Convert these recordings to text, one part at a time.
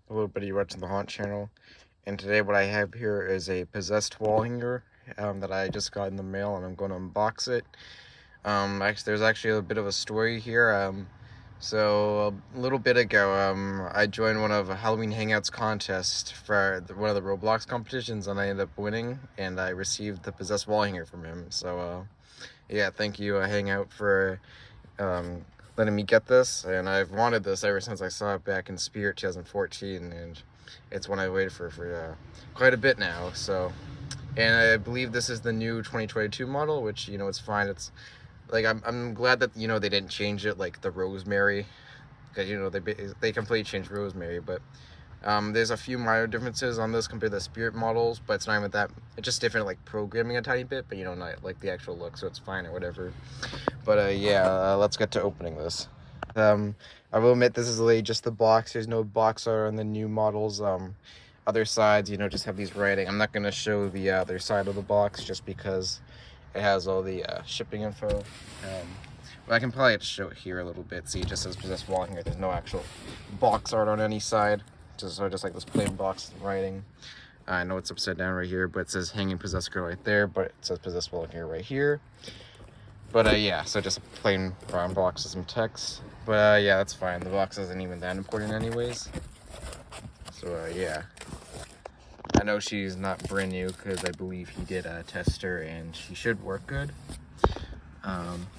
A little bit of you watching the Haunt channel. And today what I have here is a possessed wall hanger that I just got in the mail, and I'm going to unbox it. There's actually a bit of a story here. So a little bit ago, I joined one of a Halloween Hangouts contest for one of the Roblox competitions, and I ended up winning, and I received the possessed wall hanger from him. So yeah, thank you, Hangout, for um, letting me get this, and I've wanted this ever since I saw it back in Spirit 2014, and it's one I waited for quite a bit now. So, and I believe this is the new 2022 model, which, you know, it's fine. It's like I'm glad that, you know, they didn't change it like the Rosemary, because, you know, they completely changed Rosemary, but there's a few minor differences on this compared to the Spirit models, but it's not even that. It's just different, like programming a tiny bit, but, you know, not like the actual look, so it's fine or whatever. But yeah, let's get to opening this. I will admit this is really just the box. There's no box art on the new models. Other sides, you know, just have these writing. I'm not gonna show the other side of the box just because it has all the shipping info. But I can probably just show it here a little bit. See, it just says possessed wall here. There's no actual box art on any side. Just like this plain box writing. I know it's upside down right here, but it says hanging possessed girl right there, but it says possessed wall here right here. But yeah, so just a plain brown box with some text. But yeah, that's fine. The box isn't even that important anyways. So yeah, I know she's not brand new because I believe he did test her and she should work good.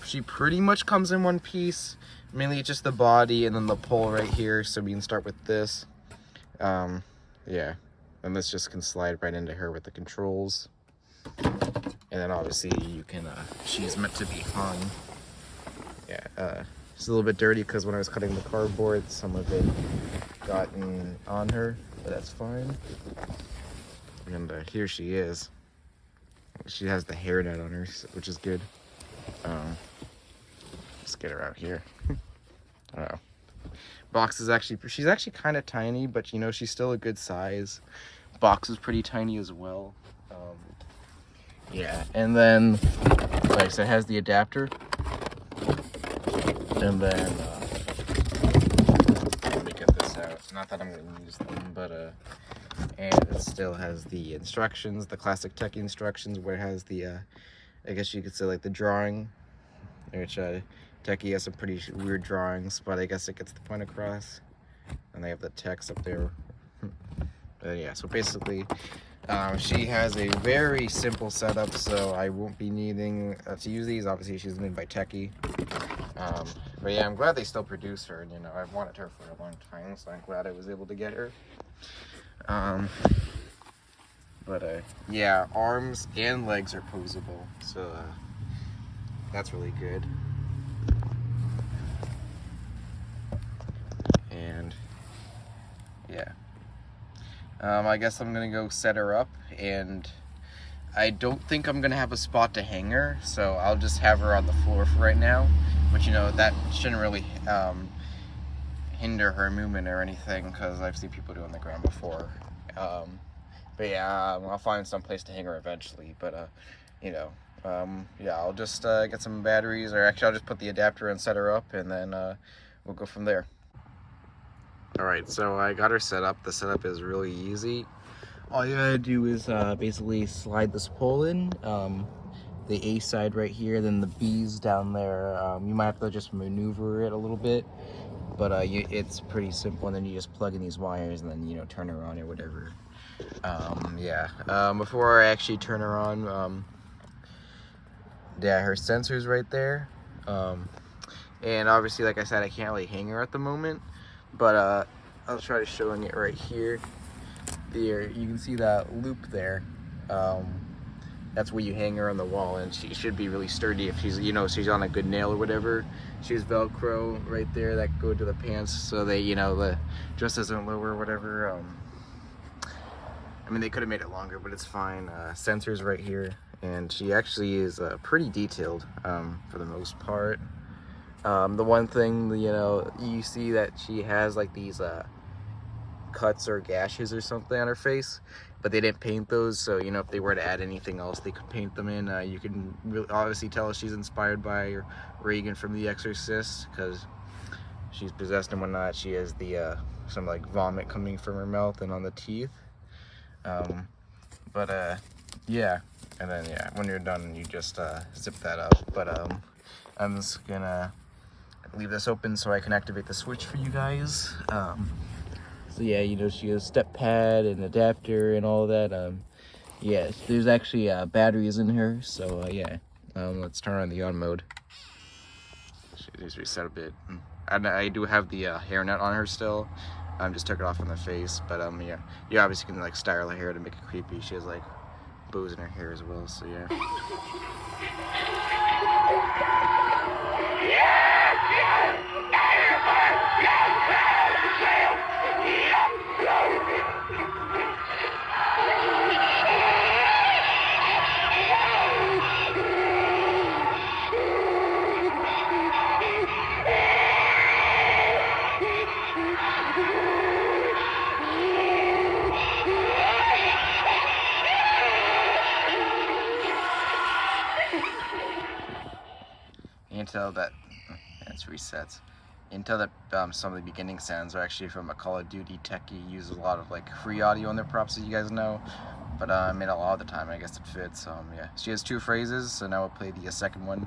She pretty much comes in one piece, mainly just the body and then the pole right here. So we can start with this. Yeah, and this just can slide right into her with the controls. And then obviously you can, she's meant to be hung. Yeah, it's a little bit dirty because when I was cutting the cardboard, some of it got on her, but that's fine. And here she is. She has the hairnet on her, which is good. Let's get her out here. I don't know. Box is she's actually kind of tiny, but you know, she's still a good size. Box is pretty tiny as well. Yeah, and then, like I said, it has the adapter. And then, let me get this out. Not that I'm going to use them, but, and it still has the instructions, the classic Tekky instructions, where it has the, I guess you could say, like, the drawing, which, Tekky has some pretty weird drawings, but I guess it gets the point across. And they have the text up there. But yeah, so basically, she has a very simple setup, so I won't be needing to use these. Obviously, she's made by Tekky. But yeah, I'm glad they still produce her, and, you know, I've wanted her for a long time, so I'm glad I was able to get her. But yeah, arms and legs are posable, so that's really good. And yeah, I guess I'm gonna go set her up, and I don't think I'm gonna have a spot to hang her, so I'll just have her on the floor for right now. But, you know, that shouldn't really hinder her movement or anything, because I've seen people do on the ground before. But yeah, I'll find some place to hang her eventually. But you know, yeah, I'll just get some batteries, or actually I'll just put the adapter and set her up, and then we'll go from there. Alright, so I got her set up. The setup is really easy. All you gotta do is basically slide this pole in, the A side right here, then the B's down there. You might have to just maneuver it a little bit, but it's pretty simple, and then you just plug in these wires and then, you know, turn her on or whatever. Yeah, before I actually turn her on, yeah, her sensor's right there. And obviously, like I said, I can't really hang her at the moment, but I'll try to showing it right here. There, you can see that loop there. That's where you hang her on the wall, and she should be really sturdy if she's, you know, she's on a good nail or whatever. She's Velcro right there that go to the pants, so they, you know, the dress doesn't lower or whatever. I mean, they could have made it longer, but it's fine. Sensors right here, and she actually is pretty detailed for the most part. The one thing, you know, you see that she has like these cuts or gashes or something on her face, but they didn't paint those, so, you know, if they were to add anything else, they could paint them in. You can really obviously tell she's inspired by Reagan from The Exorcist, because, she's possessed and whatnot, she has the some like vomit coming from her mouth and on the teeth. Yeah, and then yeah, when you're done, you just zip that up. But I'm just gonna leave this open so I can activate the switch for you guys. So yeah, you know, she has step pad and adapter and all that. Yeah, there's actually batteries in her, so yeah. Let's turn on the on mode. Just reset a bit. And I do have the hairnet on her still. Just took it off on the face, but yeah, you obviously can like style her hair to make it creepy. She has like bows in her hair as well, so yeah. Until that, it's resets. Until that, some of the beginning sounds are actually from a Call of Duty. Tekky uses a lot of like free audio in their props, as you guys know. But I mean, a lot of the time, I guess it fits. Yeah, she has 2 phrases, so now we'll play the second one.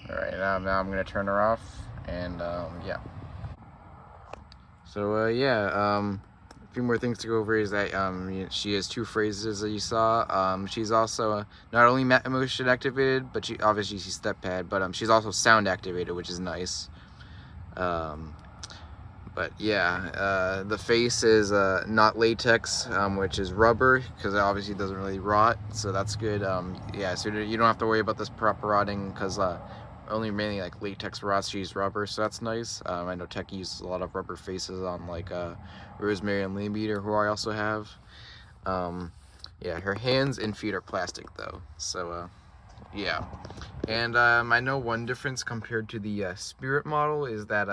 Alright, now I'm gonna turn her off, and yeah. So yeah, a few more things to go over is that she has 2 phrases that you saw. She's also not only motion activated, but she's step pad, but she's also sound activated, which is nice. But yeah, the face is not latex, which is rubber, because it obviously doesn't really rot, so that's good. Yeah, so you don't have to worry about this prop rotting, because only mainly like latex rots, she uses rubber, so that's nice. I know Tekky uses a lot of rubber faces on like Rosemary and Lamb Eater, who I also have. Yeah, her hands and feet are plastic though, so yeah. And I know one difference compared to the spirit model is that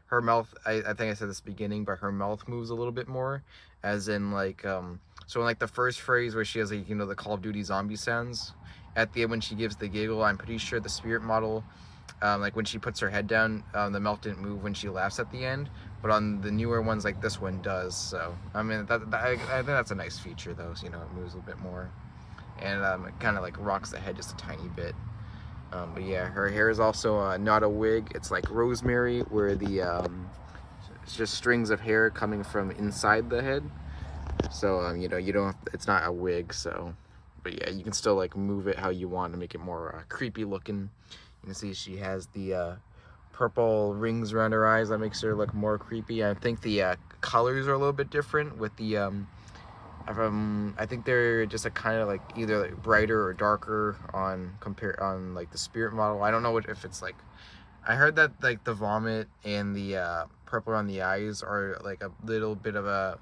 her mouth, I think I said this at the beginning, but her mouth moves a little bit more, as in like so in like the first phrase where she has like, you know, the Call of Duty zombie sounds at the end when she gives the giggle, I'm pretty sure the spirit model, like when she puts her head down, the mouth didn't move when she laughs at the end, but on the newer ones like this one does. So I mean I think that's a nice feature though, so, you know, it moves a little bit more, and it kind of like rocks the head just a tiny bit. But yeah, her hair is also not a wig. It's like Rosemary, where the it's just strings of hair coming from inside the head. So you know, you don't have to, it's not a wig. So, but yeah, you can still like move it how you want to make it more creepy looking. You can see she has the purple rings around her eyes that makes her look more creepy. I think the colors are a little bit different with the I think they're just a kind of like either like brighter or darker on like the spirit model. I don't know if it's like, I heard that like the vomit and the purple on the eyes are like a little bit of a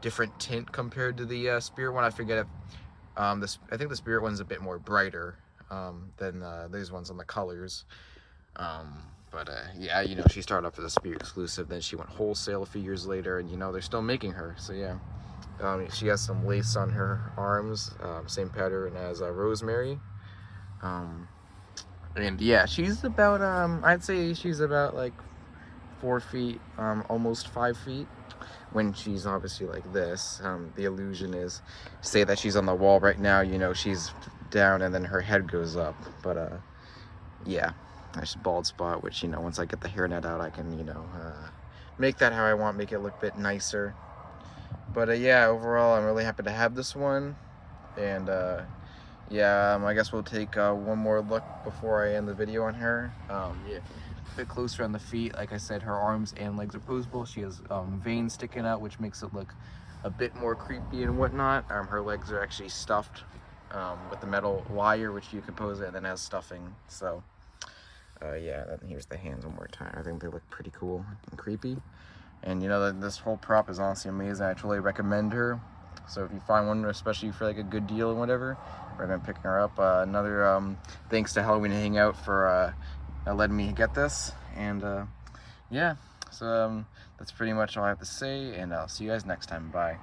different tint compared to the spirit one. I forget if I think the spirit one's a bit more brighter than these ones on the colors. But yeah, you know, she started off as a spirit exclusive, then she went wholesale a few years later, and you know, they're still making her, so yeah. She has some lace on her arms, same pattern as Rosemary. And yeah, she's about, I'd say she's about like 4 feet, almost 5 feet. When she's obviously like this, the illusion is, say that she's on the wall right now, you know, she's down and then her head goes up. But yeah, there's a bald spot, which, you know, once I get the hairnet out, I can, you know, make that how I want, make it look a bit nicer. But yeah, overall, I'm really happy to have this one. And yeah, I guess we'll take one more look before I end the video on her. Yeah, a bit closer on the feet. Like I said, her arms and legs are posable. She has veins sticking out, which makes it look a bit more creepy and whatnot. Her legs are actually stuffed with the metal wire, which you can pose it and then has stuffing. So yeah, and here's the hands one more time. I think they look pretty cool and creepy. And you know, this whole prop is honestly amazing. I totally recommend her. So if you find one, especially for like a good deal or whatever, recommend picking her up. Another thanks to Halloween Hangout for letting me get this. And yeah, so that's pretty much all I have to say, and I'll see you guys next time. Bye.